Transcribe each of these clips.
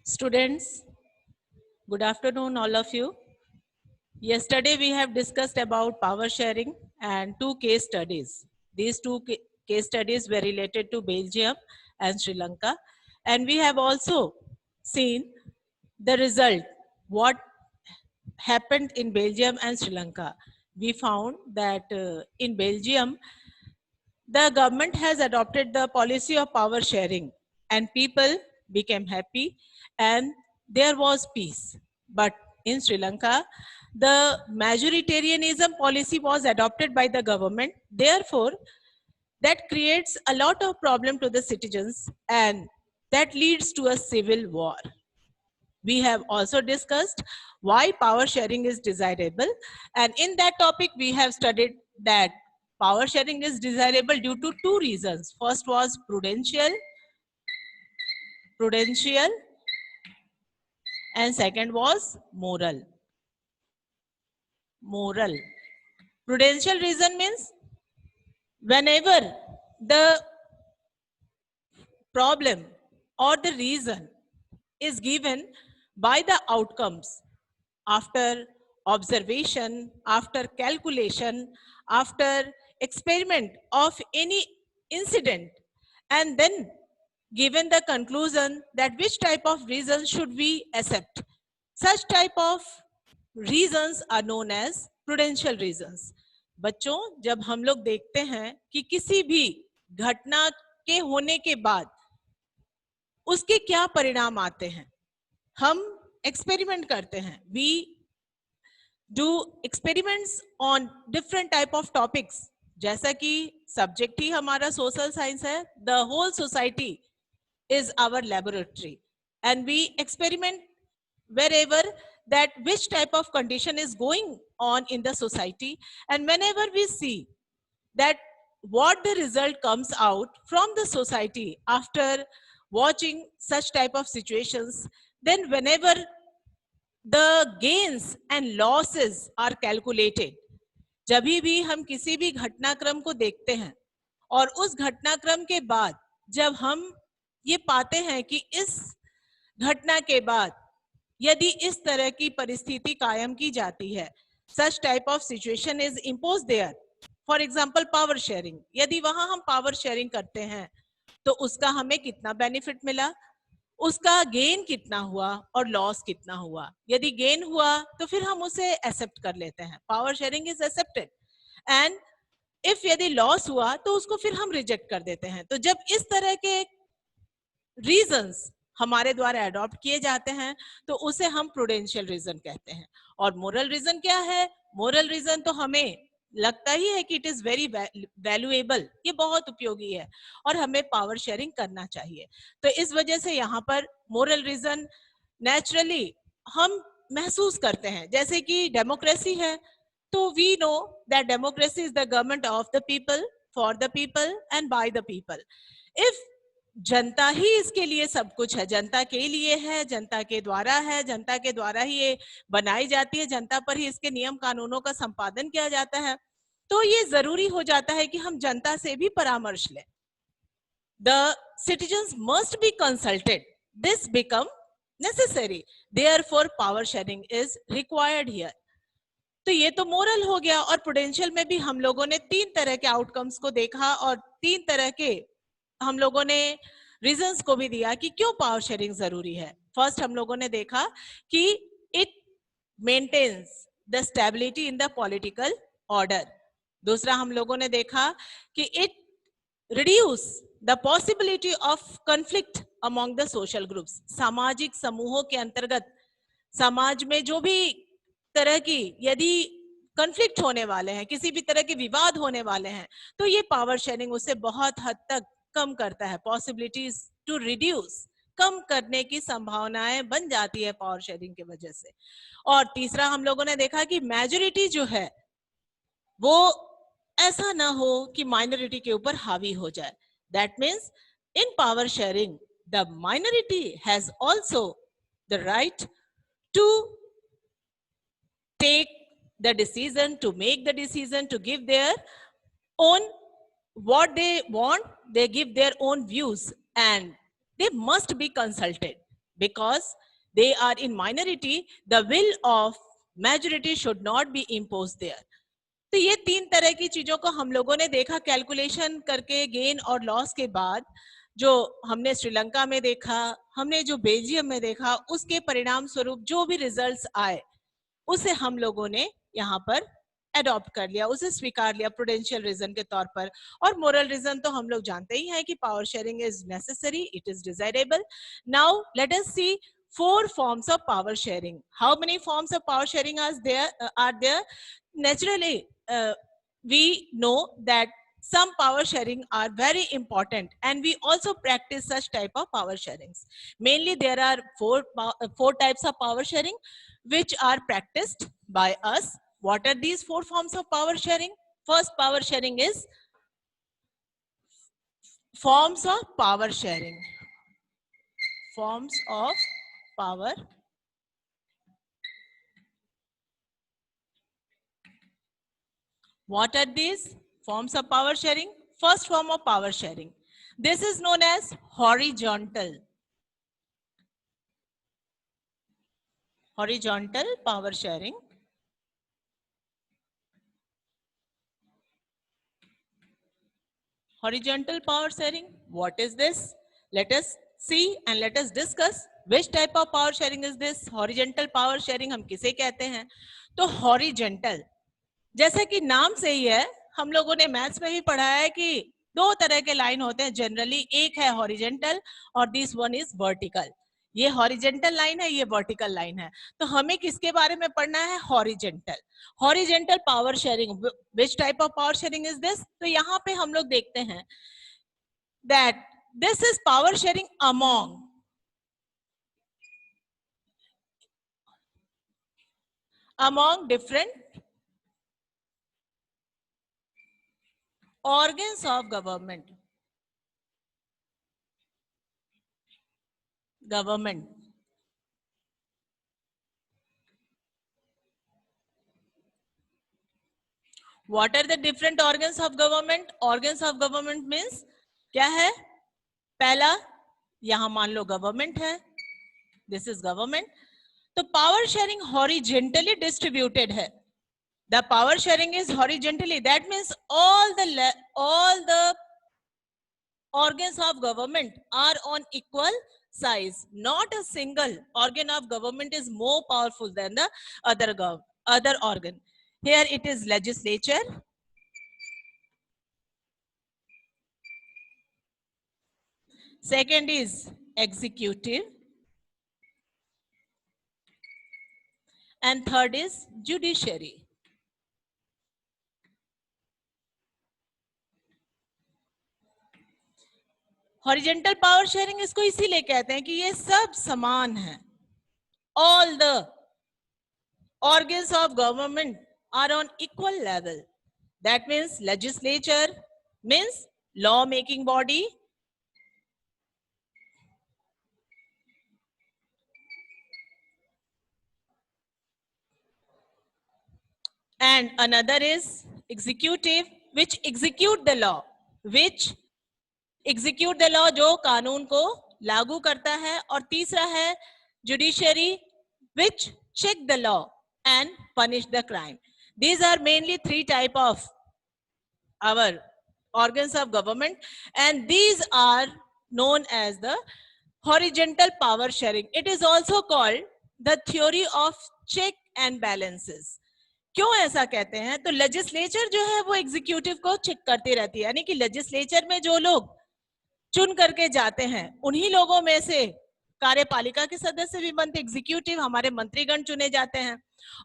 Students, good afternoon, all of you. Yesterday we have discussed about power sharing and two case studies. These two case studies were related to Belgium and Sri Lanka. And we have also seen the result, what happened in Belgium and Sri Lanka. We found that in Belgium, the government has adopted the policy of power sharing and people became happy and there was peace. But in Sri Lanka, the majoritarianism policy was adopted by the government. Therefore, that creates a lot of problem to the citizens and that leads to a civil war. We have also discussed why power sharing is desirable, and in that topic we have studied that power sharing is desirable due to two reasons. First was prudential, and second was moral. Prudential reason means whenever the problem or the reason is given by the outcomes after observation, after calculation, after experiment of any incident, and then given the conclusion that which type of reasons should we accept. Such type of reasons are known as prudential reasons. बच्चों, जब हम लोग देखते हैं कि किसी भी घटना के होने के बाद उसके क्या परिणाम आते हैं, हम एक्सपेरिमेंट करते हैं. We do experiments on different type of topics. जैसा कि सब्जेक्ट ही हमारा सोशल साइंस है, the whole society is our laboratory and we experiment wherever that which type of condition is going on in the society, and whenever we see that what the result comes out from the society after watching such type of situations, then whenever the gains and losses are calculated, जब भी हम किसी भी घटनाक्रम को देखते हैं और उस घटनाक्रम के बाद जब हम ये पाते हैं कि इस घटना के बाद यदि इस तरह की परिस्थिति कायम की जाती है, such type of situation is imposed there. For example, power sharing. यदि वहां हम power sharing करते हैं तो उसका हमें कितना बेनिफिट मिला, उसका गेन कितना हुआ और लॉस कितना हुआ. यदि गेन हुआ तो फिर हम उसे एक्सेप्ट कर लेते हैं, power sharing is accepted, and if यदि लॉस हुआ तो उसको फिर हम रिजेक्ट कर देते हैं. तो जब इस तरह के रीजंस हमारे द्वारा अडॉप्ट किए जाते हैं तो उसे हम प्रूडेंशियल रीजन कहते हैं. और मोरल रीजन क्या है? मोरल रीजन तो हमें लगता ही है कि इट इज वेरी वैल्यूएबल, ये बहुत उपयोगी है और हमें पावर शेयरिंग करना चाहिए. तो इस वजह से यहाँ पर मोरल रीजन नेचुरली हम महसूस करते हैं. जैसे कि डेमोक्रेसी है तो we know that democracy is the government of the people, for the people and by the people. If जनता ही इसके लिए सब कुछ है, जनता के लिए है, जनता के द्वारा है, जनता के द्वारा ही ये बनाई जाती है, जनता पर ही इसके नियम कानूनों का संपादन किया जाता है, तो ये जरूरी हो जाता है कि हम जनता से भी परामर्श लें. The citizens must be consulted. This become necessary. Therefore, power sharing is required here. तो ये तो मोरल हो गया. और प्रूडेंशियल में भी हम लोगों ने तीन तरह के आउटकम्स को देखा और तीन तरह के हम लोगों ने रीजंस को भी दिया कि क्यों पावर शेयरिंग जरूरी है. फर्स्ट हम लोगों ने देखा कि it maintains the stability in the political order. दूसरा हम लोगों ने देखा कि it reduce the possibility of conflict among the social groups. सामाजिक समूहों के अंतर्गत समाज में जो भी तरह की यदि कॉन्फ्लिक्ट होने वाले हैं, किसी भी तरह के विवाद होने वाले हैं, तो ये पावर शेयरिंग उसे बहुत हद तक कम करता है. पॉसिबिलिटीज टू रिड्यूस, कम करने की संभावनाएं बन जाती है पावर शेयरिंग की वजह से. और तीसरा हम लोगों ने देखा कि मेजॉरिटी जो है वो ऐसा ना हो कि माइनॉरिटी के ऊपर हावी हो जाए. That means in power sharing the minority has also the right to take the decision, to make the decision, to give their own what they want, they give their own views and they must be consulted. because they are in minority, the will of majority should not be imposed there. तो ये तीन तरह की चीजों को हम लोगों ने देखा कैलकुलेशन करके गेन और लॉस के बाद, जो हमने श्रीलंका में देखा, हमने जो बेल्जियम में देखा, उसके परिणाम स्वरूप जो भी रिजल्ट्स आए उसे हम लोगों ने यहाँ पर एडॉप्ट कर लिया, उसे स्वीकार लिया प्रूडेंशियल रीजन के तौर पर। और मोरल रीजन तो हम लोग जानते ही हैं कि power sharing is necessary, it is desirable. Now let us see 4 forms of power sharing. How many forms of power sharing are there? Naturally, we know that some power sharing are very important, and we also practice such type of power sharings. Mainly there are four types of power sharing which are practiced by us. What are these 4 forms of power sharing? First power sharing is forms of power sharing. Forms of power. What are these forms of power sharing? First form of power sharing. This is known as horizontal. Horizontal power sharing. Horizontal power sharing. What is this? Let us see and let us discuss which type of power sharing is this. Horizontal power sharing हम किसे कहते हैं? तो horizontal, जैसे कि नाम से ही है, हम लोगों ने मैथ्स में भी पढ़ा है कि 2 तरह के लाइन होते हैं जनरली, एक है हॉरिजेंटल और दिस वन इज वर्टिकल। ये हॉरिजेंटल लाइन है, ये वर्टिकल लाइन है। तो हमें किसके बारे में पढ़ना है? Horizontal. Horizontal power sharing, which type of power sharing is this? तो यहाँ पे हम लोग देखते हैं that this is power sharing among different organs of government. What are the different organs of government? Organs of government means क्या है? पहला, यहां मान लो गवर्नमेंट है, दिस इज गवर्नमेंट। तो पावर शेयरिंग हॉरिजेंटली डिस्ट्रीब्यूटेड है। The power sharing is horizontally. That means all the organs of government are on equal size. Not a single organ of government is more powerful than the other organ. Here it is legislature. Second is executive. And third is judiciary. Horizontal power sharing इसको इसीलिए कहते हैं कि ये सब समान है। All the organs of government are on equal level. That means legislature means law making body, and another is executive, which execute the law, जो कानून को लागू करता है। और तीसरा है judiciary, which check the law and punish the crime. These are mainly 3 type of our organs of government, and these are known as the horizontal power sharing. It is also called the theory of check and balances. क्यों ऐसा कहते हैं? तो legislature जो है वो executive को check करती रहती है, यानी कि लेजिस्लेचर में जो लोग चुन करके जाते हैं उन्हीं लोगों में से कार्यपालिका के सदस्य भी बनते, एग्जीक्यूटिव हमारे मंत्रीगण चुने जाते हैं।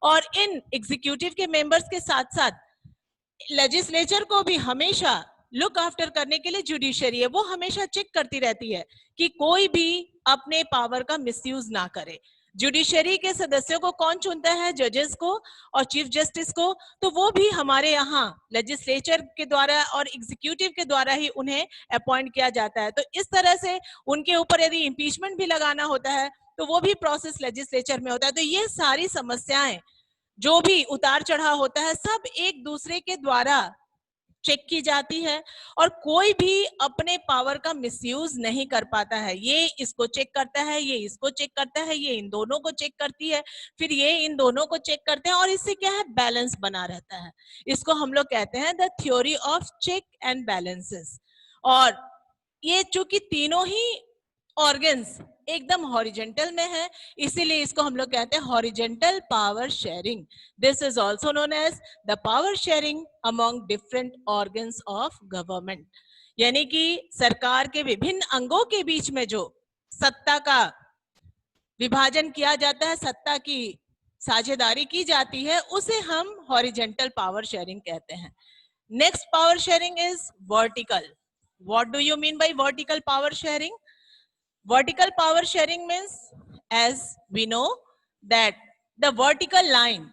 और इन एग्जीक्यूटिव के मेंबर्स के साथ साथ लेजिस्लेचर को भी हमेशा लुक आफ्टर करने के लिए जुडिशरी है, वो हमेशा चेक करती रहती है कि कोई भी अपने पावर का मिसयूज ना करे। जुडिशरी के सदस्यों को कौन चुनता है? जजेस को और चीफ जस्टिस को। तो वो भी हमारे यहाँ लेजिस्लेचर के द्वारा और एग्जीक्यूटिव के द्वारा ही उन्हें अपॉइंट किया जाता है। तो इस तरह से उनके ऊपर यदि इम्पीचमेंट भी लगाना होता है तो वो भी प्रोसेस लेजिस्लेचर में होता है। तो ये सारी समस्याएं, जो भी उतार चढ़ाव होता है, सब एक दूसरे के द्वारा चेक की जाती है और कोई भी अपने पावर का मिसयूज नहीं कर पाता है। ये इसको चेक करता है, ये इसको चेक करता है, ये इन दोनों को चेक करती है, फिर ये इन दोनों को चेक करते हैं और इससे क्या है, बैलेंस बना रहता है। इसको हम लोग कहते हैं the theory of check and balances. और ये चूंकि तीनों ही ऑर्गन्स एकदम हॉरिजेंटल में है, इसीलिए इसको हम लोग कहते हैं horizontal power sharing. This is also known as the power sharing among different organs of government. यानी कि सरकार के विभिन्न अंगों के बीच में जो सत्ता का विभाजन किया जाता है, सत्ता की साझेदारी की जाती है, उसे हम हॉरिजेंटल पावर शेयरिंग कहते हैं। Next power sharing is vertical. What do you mean by vertical power sharing? Vertical power sharing means, as we know, that the vertical line,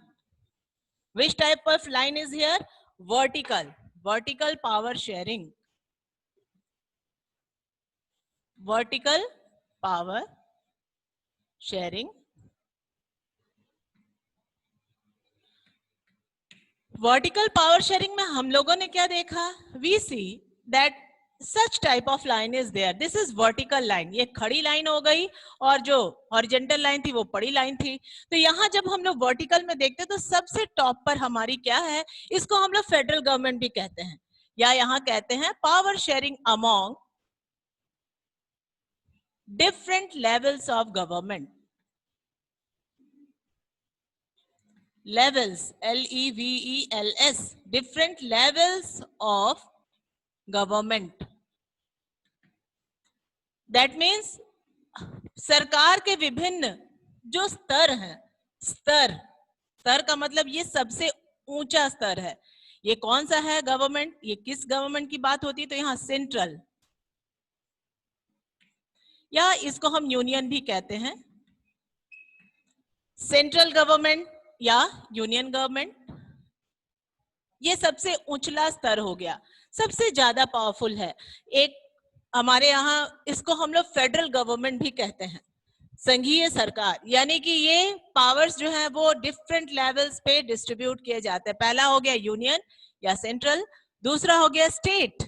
which type of line is here? Vertical power sharing. Vertical power sharing. Vertical power sharing में हम लोगों ने क्या देखा? We see that such type of line is there. This is vertical line. ये खड़ी line हो गई और जो horizontal line थी वो पड़ी लाइन थी। तो यहाँ जब हम लोग vertical में देखते हैं तो सबसे टॉप पर हमारी क्या है, इसको हम लोग फेडरल गवर्नमेंट भी कहते हैं, या यहाँ कहते हैं power sharing among different levels of government. Levels, LEVELS, different levels of government. That means सरकार के विभिन्न जो स्तर हैं, स्तर का मतलब ये सबसे ऊंचा स्तर है। ये कौन सा है गवर्नमेंट, ये किस गवर्नमेंट की बात होती है, तो यहाँ सेंट्रल, या इसको हम यूनियन भी कहते हैं, सेंट्रल गवर्नमेंट या यूनियन गवर्नमेंट। ये सबसे ऊंचला स्तर हो गया, सबसे ज्यादा पावरफुल है। एक हमारे यहाँ इसको हम लोग फेडरल गवर्नमेंट भी कहते हैं, संघीय सरकार। यानी कि ये पावर्स जो है वो डिफरेंट लेवल्स पे डिस्ट्रीब्यूट किए जाते हैं। पहला हो गया यूनियन या सेंट्रल, दूसरा हो गया स्टेट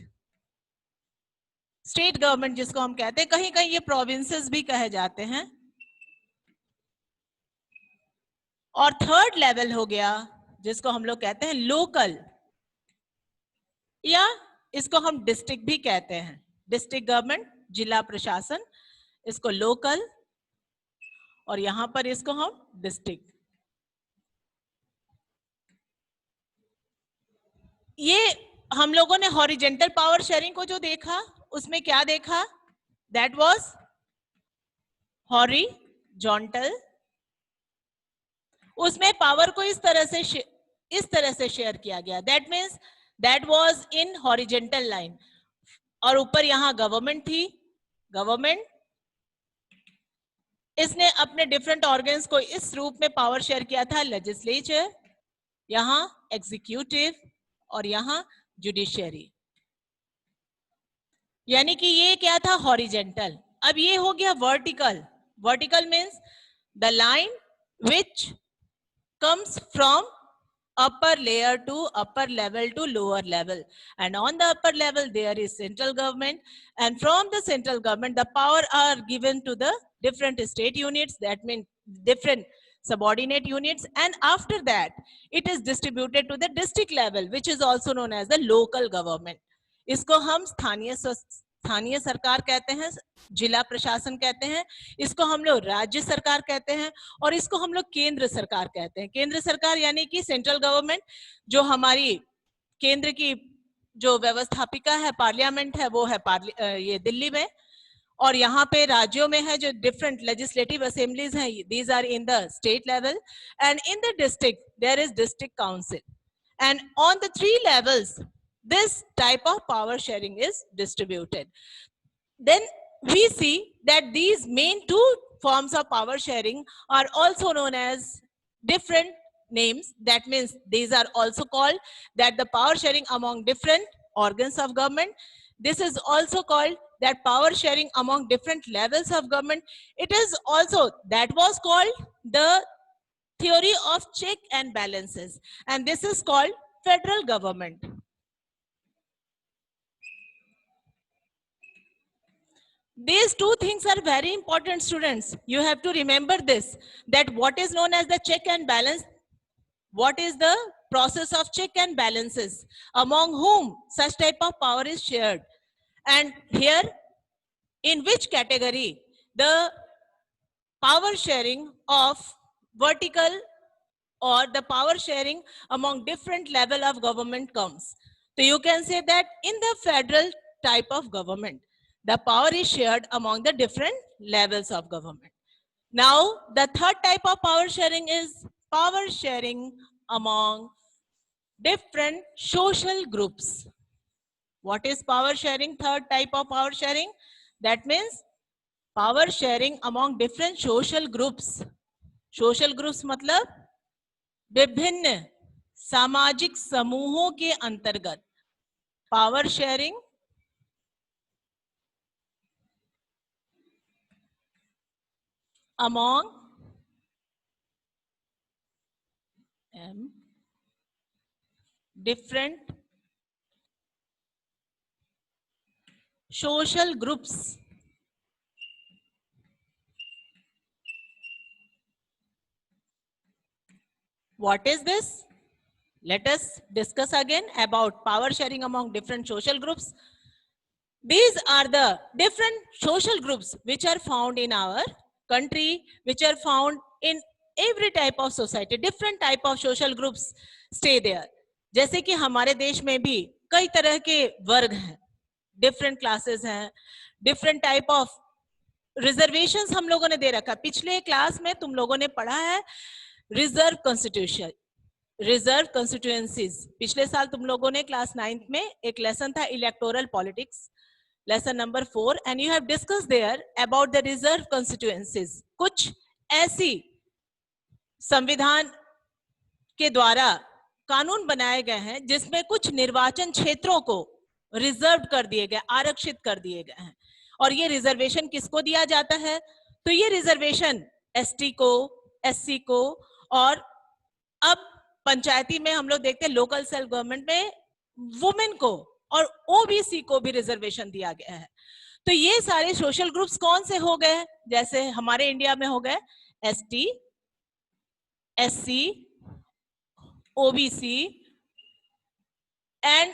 गवर्नमेंट जिसको हम कहते हैं, कहीं कहीं ये प्रोविंसेस भी कहे जाते हैं, और थर्ड लेवल हो गया जिसको हम लोग कहते हैं लोकल, या इसको हम डिस्ट्रिक्ट भी कहते हैं। डिस्ट्रिक्ट गवर्नमेंट, जिला प्रशासन, इसको लोकल, और यहां पर इसको हम डिस्ट्रिक्ट। ये हम लोगों ने हॉरिजेंटल पावर शेयरिंग को जो देखा उसमें क्या देखा, दैट वाज हॉरिजॉन्टल। उसमें पावर को इस तरह से शेयर किया गया, that means that was in horizontal line, और ऊपर यहां गवर्नमेंट थी। गवर्नमेंट इसने अपने डिफरेंट ऑर्गन्स को इस रूप में पावर शेयर किया था, लेजिस्लेचर, यहां एग्जीक्यूटिव, और यहां जुडिशियरी। यानी कि ये क्या था, हॉरिजेंटल। अब ये हो गया vertical. Vertical means the line which comes from upper layer to upper level to lower level, and on the upper level there is central government, and from the central government the power are given to the different state units, that means different subordinate units, and after that it is distributed to the district level, which is also known as the local government. इसको हम स्थानीय सरकार कहते हैं, जिला प्रशासन कहते हैं, इसको हम लोग राज्य सरकार कहते हैं, और इसको हम लोग केंद्र सरकार कहते हैं। केंद्र सरकार यानी कि सेंट्रल गवर्नमेंट, जो हमारी केंद्र की जो व्यवस्थापिका है, पार्लियामेंट है, वो है ये दिल्ली में, और यहाँ पे राज्यों में है जो डिफरेंट लेजिस्लेटिव असेंबलीज हैं, these are in the state level, and in the district there is district council, and on the 3 levels this type of power sharing is distributed. Then we see that these main 2 forms of power sharing are also known as different names. That means these are also called that the power sharing among different organs of government. This is also called that power sharing among different levels of government. It is also, that was called the theory of check and balances, and this is called federal government. These two things are very important, students. You have to remember this, that what is known as the check and balance, what is the process of check and balances, among whom such type of power is shared, and here in which category the power sharing of vertical or the power sharing among different level of government comes. So you can say that in the federal type of government, the power is shared among the different levels of government. Now, the third type of power sharing is power sharing among different social groups. What is power sharing? Third type of power sharing. That means power sharing among different social groups. Social groups मतलब विभिन्न सामाजिक समूहों के अंतर्गत power sharing among different social groups. What is this? Let us discuss again about power sharing among different social groups. These are the different social groups which are found in our country, which are found in every type of society. Different type of social groups stay there. जैसे कि हमारे देश में भी कई तरह के वर्ग हैं, different classes हैं, different type of reservations हम लोगों ने दे रखा. पिछले क्लास में तुम लोगों ने पढ़ा है रिजर्व कॉन्स्टिट्यूशन, रिजर्व कॉन्स्टिट्यूएंसीज. पिछले साल तुम लोगों ने क्लास 9th में एक लेसन था electoral politics, lesson number 4, and you have discussed there about the reserve constituencies. कुछ ऐसी संविधान के द्वारा कानून बनाए गए हैं जिसमें कुछ निर्वाचन क्षेत्रों को रिजर्व कर दिए गए, आरक्षित कर दिए गए हैं. और ये रिजर्वेशन किसको दिया जाता है? तो ये रिजर्वेशन एसटी को, एससी को, और अब पंचायती में हम लोग देखते हैं लोकल सेल्फ गवर्नमेंट में वुमेन को और ओबीसी को भी रिजर्वेशन दिया गया है. तो ये सारे सोशल ग्रुप्स कौन से हो गए? जैसे हमारे इंडिया में हो गए ST, SC, OBC and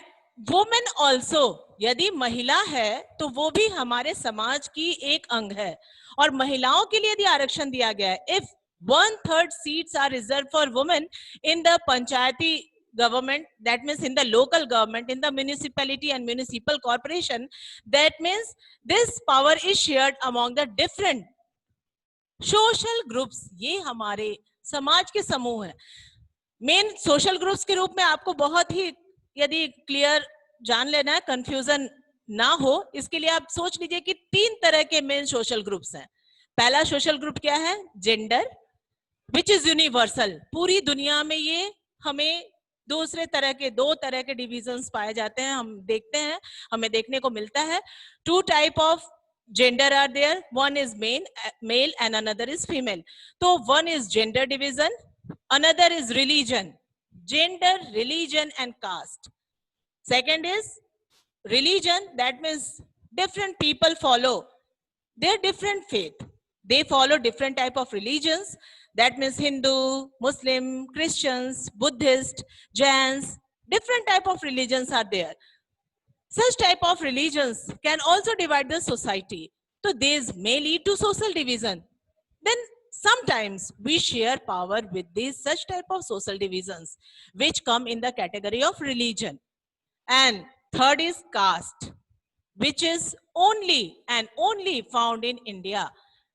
women also. यदि महिला है तो वो भी हमारे समाज की एक अंग है, और महिलाओं के लिए यदि आरक्षण दिया गया है, if 1/3 seats are reserved for women in the panchayati government, that means in the local government, in the municipality and municipal corporation, that means this power is shared among the different social groups. ये हमारे समाज के समूह हैं. Main social groups के रूप में आपको बहुत ही यदि क्लियर जान लेना है, कंफ्यूजन ना हो, इसके लिए आप सोच लीजिए कि 3 तरह के मेन सोशल ग्रुप्स हैं. पहला सोशल ग्रुप क्या है? Gender, which is universal. पूरी दुनिया में ये हमें दो तरह के डिविजन्स पाए जाते हैं, हम देखते हैं, हमें देखने को मिलता है. 2 type of gender are there. One is male and another is female. So one is gender division, another is religion, gender, religion and caste. Second is religion, that means different people follow their different faith. They follow different type of religions, that means Hindu, Muslim, Christians, Buddhist, Jains, different type of religions are there. Such type of religions can also divide the society. So these may lead to social division. Then sometimes we share power with these such type of social divisions which come in the category of religion. And third is caste, which is only and only found in India.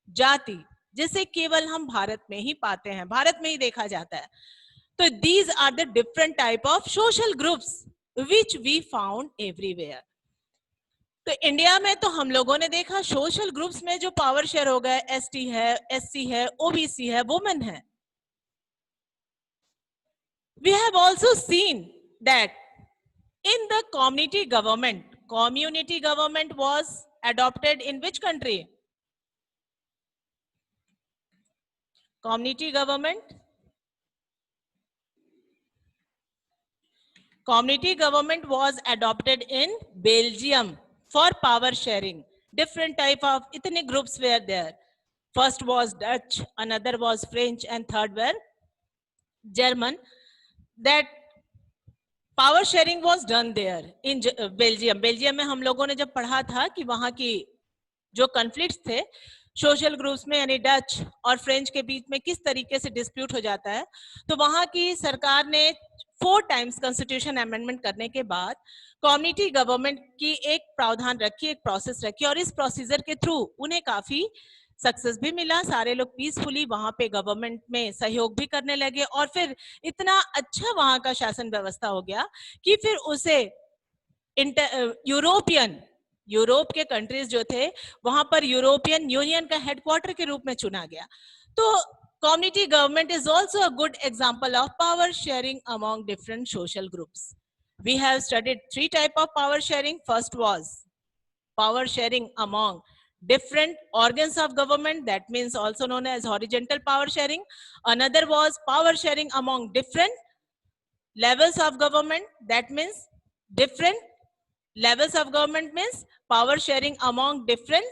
जाति, जिसे केवल हम भारत में ही पाते हैं, भारत में ही देखा जाता है. तो these are the different type of social groups which we found everywhere. तो इंडिया में तो हम लोगों ने देखा सोशल ग्रुप्स में जो पावर शेयर हो गया, एसटी है, एससी है, ओबीसी है, वुमेन है. We have also seen that in the community government was adopted in which country? Community government was adopted in Belgium for power sharing. different type of itne groups were there. First was Dutch, another was French, and third were German. That power sharing was done there in Belgium. Belgium में हम लोगों ने जब पढ़ा था कि वहां की जो कॉन्फ्लिक्ट्स थे सोशल ग्रुप्स में, यानी डच और फ्रेंच के बीच में किस तरीके से डिस्प्यूट हो जाता है, तो वहां की सरकार ने 4 टाइम्स कॉन्स्टिट्यूशन अमेंडमेंट करने के बाद कम्युनिटी गवर्नमेंट की एक प्रावधान रखी, एक प्रोसेस रखी, और इस प्रोसीजर के थ्रू उन्हें काफी सक्सेस भी मिला. सारे लोग पीसफुली वहां पे गवर्नमेंट में सहयोग भी करने लगे, और फिर इतना अच्छा वहां का शासन व्यवस्था हो गया कि फिर उसे यूरोप के कंट्रीज जो थे वहां पर यूरोपियन यूनियन का हेडक्वार्टर के रूप में चुना गया. तो community government is also a good example of power sharing among different social groups. We have studied 3 type of power sharing. First was power sharing among different organs of government, that means also known as horizontal power sharing. Another was power sharing among different levels of government, that means different levels of government means power sharing among different.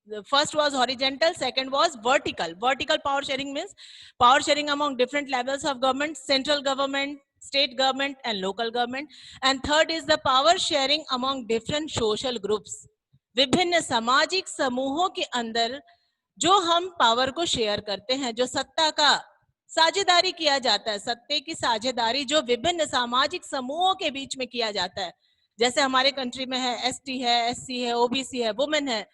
The first was horizontal, second was vertical. Vertical power sharing means power sharing among different levels of government, central government, state government and local government. And third is the power sharing among different social groups. विभिन्न सामाजिक समूहों के अंदर जो हम power को share करते हैं, जो सत्ता का साझेदारी किया जाता है, सत्ते की साझेदारी जो विभिन्न सामाजिक समूहों के बीच में किया जाता है, जैसे हमारे कंट्री में है एसटी है, एससी है, ओबीसी है, वुमेन है,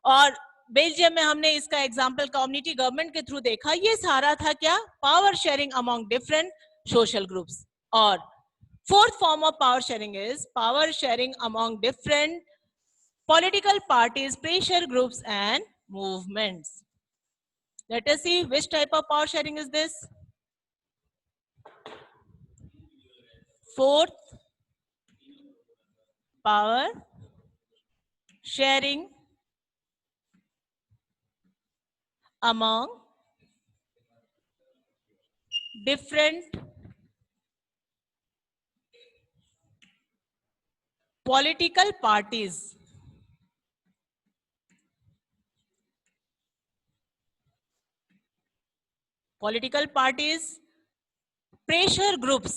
और बेल्जियम में हमने इसका एग्जांपल कम्युनिटी गवर्नमेंट के थ्रू देखा. ये सारा था क्या? Power sharing among different social groups. और fourth form of power sharing is power sharing among different political parties, pressure groups and movements. Let us see which type of power sharing is this. Fourth, power sharing among different political parties. Political parties, pressure groups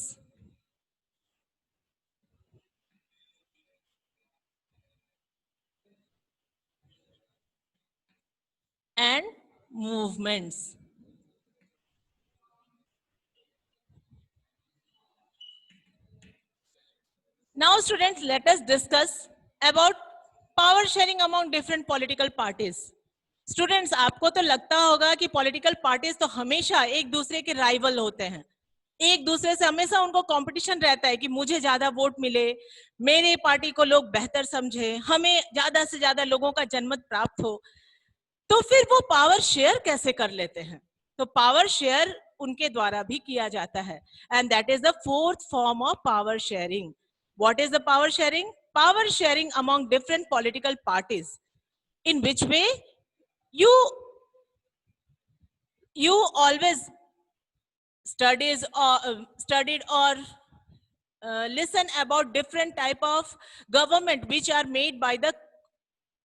and movements. Now students, let us discuss about power sharing among different political parties. Students, आपको तो लगता होगा कि political parties तो हमेशा एक दूसरे के राइवल होते हैं, एक दूसरे से हमेशा उनको कंपटीशन रहता है कि मुझे ज्यादा वोट मिले, मेरे पार्टी को लोग बेहतर समझे, हमें ज्यादा से ज्यादा लोगों का जनमत प्राप्त हो. तो फिर वो पावर शेयर कैसे कर लेते हैं? तो पावर शेयर उनके द्वारा भी किया जाता है, and that is the fourth form of power sharing. What is the power sharing? Power sharing among different political parties. In which way you always studied or listen about different type of government which are made by the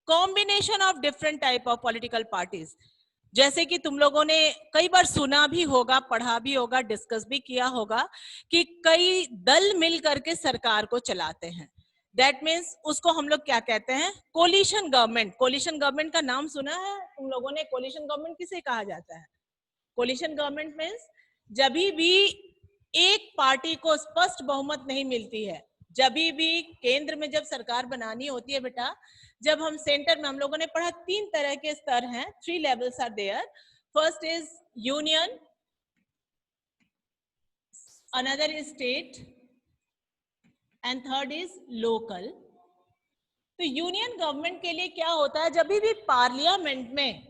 combination of different type of political parties. जैसे कि तुम लोगों ने कई बार सुना भी होगा, पढ़ा भी होगा, डिस्कस भी किया होगा कि कई दल मिल करके सरकार को चलाते हैं. दैट मीन्स उसको हम लोग क्या कहते हैं? Coalition government. कोलिशन गवर्नमेंट का नाम सुना है तुम लोगों ने? कोलिशन गवर्नमेंट किसे कहा जाता है? कोलिशन गवर्नमेंट मीन्स जब भी एक पार्टी को स्पष्ट बहुमत नहीं मिलती है, जब भी केंद्र में जब सरकार बनानी होती है बेटा, जब हम सेंटर में, हम लोगों ने पढ़ा 3 तरह के स्तर हैं, 3 levels are there. First is union, another is state and third is local. तो यूनियन गवर्नमेंट के लिए क्या होता है? जब भी पार्लियामेंट में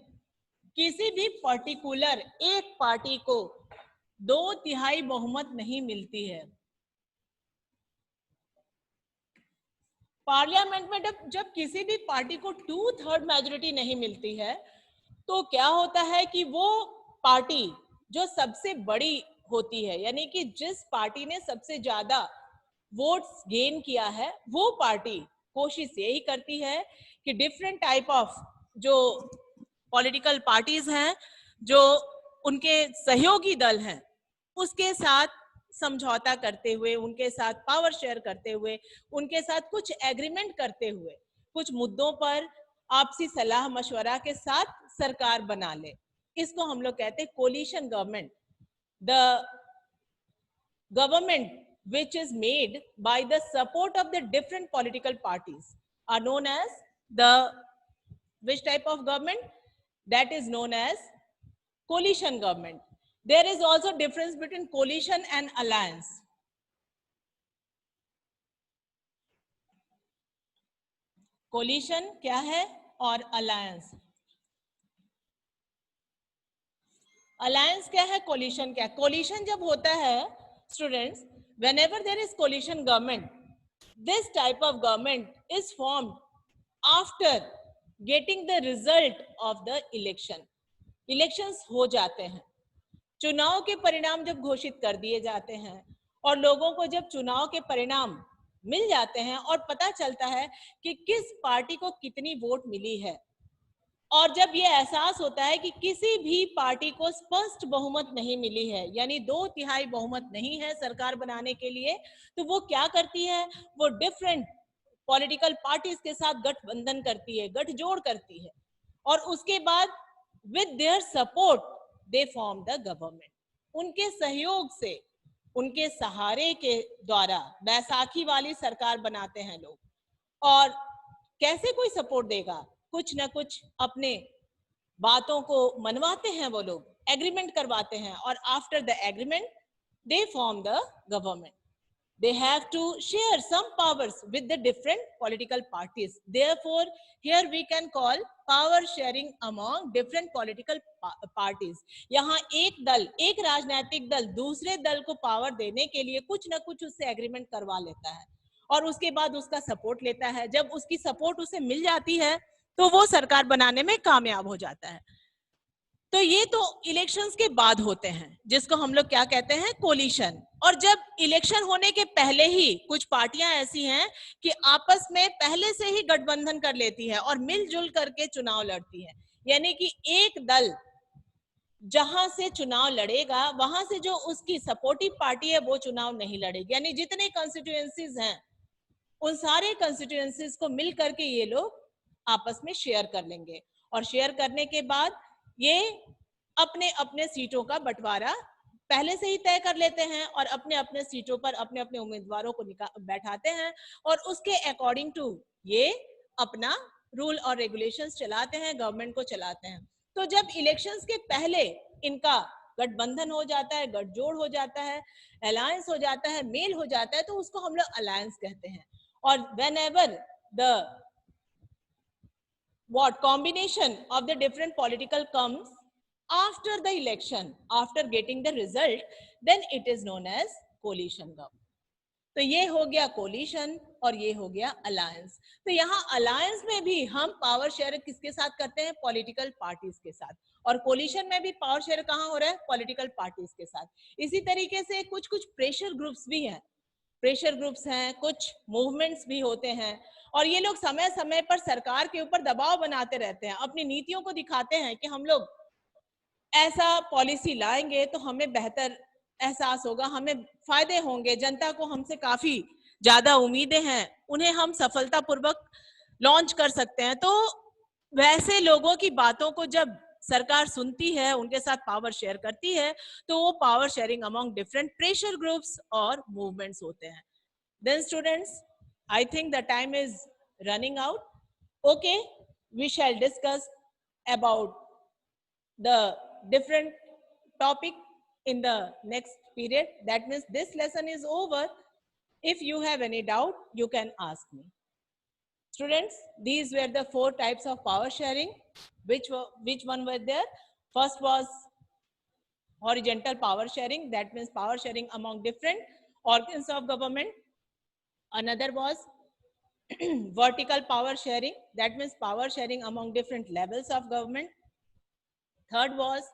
किसी भी पर्टिकुलर एक पार्टी को 2/3 बहुमत नहीं मिलती है, पार्लियामेंट में जब किसी भी पार्टी को 2/3 मेजोरिटी नहीं मिलती है, तो क्या होता है कि वो पार्टी जो सबसे बड़ी होती है, यानी कि जिस पार्टी ने सबसे ज्यादा वोट्स गेन किया है, वो पार्टी कोशिश यही करती है कि डिफरेंट टाइप ऑफ जो पॉलिटिकल पार्टीज हैं, जो उनके सहयोगी दल हैं, उसके साथ समझौता करते हुए, उनके साथ पावर शेयर करते हुए, उनके साथ कुछ एग्रीमेंट करते हुए, कुछ मुद्दों पर आपसी सलाह मशवरा के साथ सरकार बना ले। इसको हम लोग कहते हैं coalition government. The government which is made by the support of the different political parties are known as the which type of government? That is known as coalition government. There is also difference between coalition and alliance. Coalition क्या है और alliance, alliance क्या है, collision क्या है? Collision जब होता है students, whenever there is coalition government, this type of government is formed after getting the result of the election. Elections हो जाते हैं, चुनाव के परिणाम जब घोषित कर दिए जाते हैं और लोगों को जब चुनाव के परिणाम मिल जाते हैं और पता चलता है कि किस पार्टी को कितनी वोट मिली है, और जब ये एहसास होता है कि किसी भी पार्टी को स्पष्ट बहुमत नहीं मिली है, यानी 2/3 बहुमत नहीं है सरकार बनाने के लिए, तो वो क्या करती है? वो डिफरेंट पॉलिटिकल पार्टीज के साथ गठबंधन करती है, गठजोड़ करती है, और उसके बाद with their support they form the government. उनके सहयोग से, उनके सहारे के द्वारा बैसाखी वाली सरकार बनाते हैं लोग। और कैसे कोई सपोर्ट देगा? कुछ ना कुछ अपने बातों को मनवाते हैं वो लोग, एग्रीमेंट करवाते हैं, और after the agreement they form the government. They have to share some powers with the different political parties. Therefore, here we can call power sharing among different political parties. यहाँ एक दल, एक राजनीतिक दल दूसरे दल को पावर देने के लिए कुछ ना कुछ उससे एग्रीमेंट करवा लेता है और उसके बाद उसका सपोर्ट लेता है। जब उसकी सपोर्ट उसे मिल जाती है तो वो सरकार बनाने में कामयाब हो जाता है। तो ये तो इलेक्शंस के बाद होते हैं, जिसको हम लोग क्या कहते हैं? कोलिशन। और जब इलेक्शन होने के पहले ही कुछ पार्टियां ऐसी हैं कि आपस में पहले से ही गठबंधन कर लेती है और मिलजुल करके चुनाव लड़ती है, यानी कि एक दल जहां से चुनाव लड़ेगा वहां से जो उसकी सपोर्टिव पार्टी है वो चुनाव नहीं लड़ेगी, यानी जितने कॉन्स्टिट्यूएंसीज हैं उन सारे कॉन्स्टिट्यूएंसीज को मिल करके ये लोग आपस में शेयर कर लेंगे, और शेयर करने के बाद ये अपने अपने सीटों का बंटवारा पहले से ही तय कर लेते हैं और अपने अपने सीटों पर अपने अपने उम्मीदवारों को बैठाते हैं और उसके अकॉर्डिंग टू ये अपना रूल और रेगुलेशंस चलाते हैं, गवर्नमेंट को चलाते हैं। तो जब इलेक्शंस के पहले इनका गठबंधन हो जाता है, गठजोड़ हो जाता है, अलायंस हो जाता है, मेल हो जाता है, तो उसको हम लोग अलायंस कहते हैं। और whenever the combination of the different political comes after the election, after getting the result, then it is known as coalition government. तो ये हो गया कोलिशन और ये हो गया अलायंस। तो यहाँ अलायंस में भी हम पावर शेयर किसके साथ करते हैं? पॉलिटिकल पार्टीज के साथ। और कोलिशन में भी पावर शेयर कहाँ हो रहा है? पॉलिटिकल पार्टीज के साथ। इसी तरीके से कुछ कुछ प्रेशर ग्रुप्स भी हैं, प्रेशर ग्रुप्स हैं, कुछ मूवमेंट्स भी होते हैं, और ये लोग समय समय पर सरकार के ऊपर दबाव बनाते रहते हैं, अपनी नीतियों को दिखाते हैं कि हम लोग ऐसा पॉलिसी लाएंगे तो हमें बेहतर एहसास होगा, हमें फायदे होंगे, जनता को हमसे काफी ज्यादा उम्मीदें हैं, उन्हें हम सफलतापूर्वक लॉन्च कर सकते हैं। तो वैसे लोगों की बातों को जब सरकार सुनती है, उनके साथ पावर शेयर करती है, तो वो power sharing among different pressure groups और मूवमेंट्स होते हैं। Then students, I think the time is running out. Okay, we shall discuss about the different topic in the next period. That means this lesson is over. If you have any doubt, you can ask me. Students, these were the 4 types of power sharing. Which one were there? First was horizontal power sharing. That means power sharing among different organs of government. Another was vertical power sharing. That means power sharing among different levels of government. Third was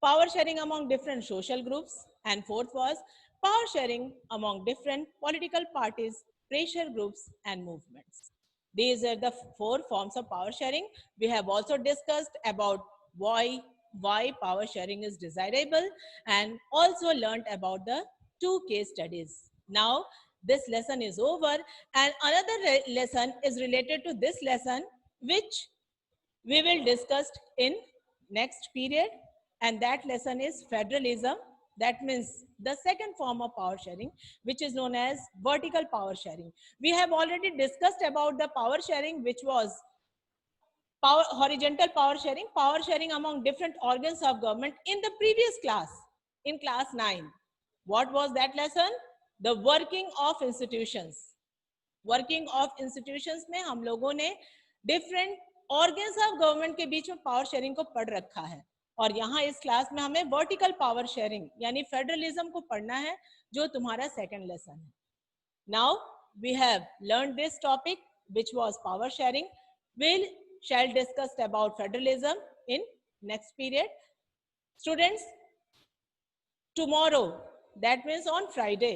power sharing among different social groups. And fourth was power sharing among different political parties, pressure groups, and movements. These are the 4 forms of power sharing. We have also discussed about why power sharing is desirable, and also learned about the 2 case studies. Now this lesson is over, and another lesson is related to this lesson, which we will discuss in next period, and that lesson is federalism. That means the second form of power sharing, which is known as vertical power sharing. We have already discussed about the power sharing, which was horizontal power sharing among different organs of government in the previous class, in class 9. What was that lesson? The working of institutions. Working of institutions में हम लोगों ने different organs of government के बीच में power sharing को पढ़ रखा है, और यहाँ इस क्लास में हमें वर्टिकल पावर शेयरिंग यानी फेडरलिज्म को पढ़ना है, जो तुम्हारा सेकंड लेसन है. Now we have learn this topic which was power sharing. Will shall discuss about federalism in next period. Students, tomorrow, that means on Friday,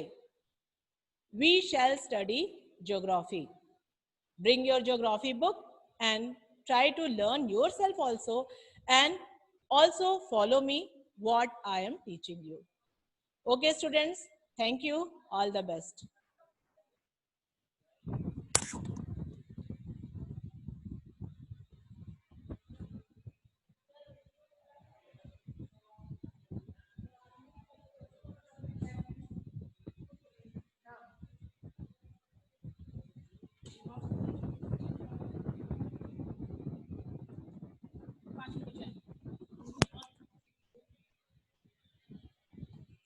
we shall study geography. Bring your geography book and try to learn yourself also, and also follow me what I am teaching you. Okay students, thank you, all the best.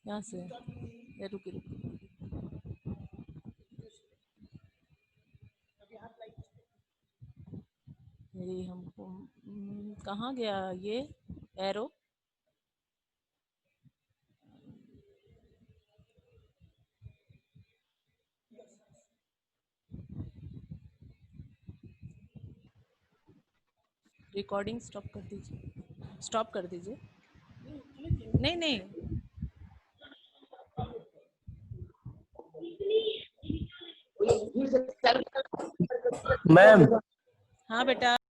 यहाँ से रुकी मेरी हमको कहाँ गया ये arrow? Recording stop कर दीजिए, स्टॉप कर दीजिए. नहीं नहीं, मैम. हाँ बेटा.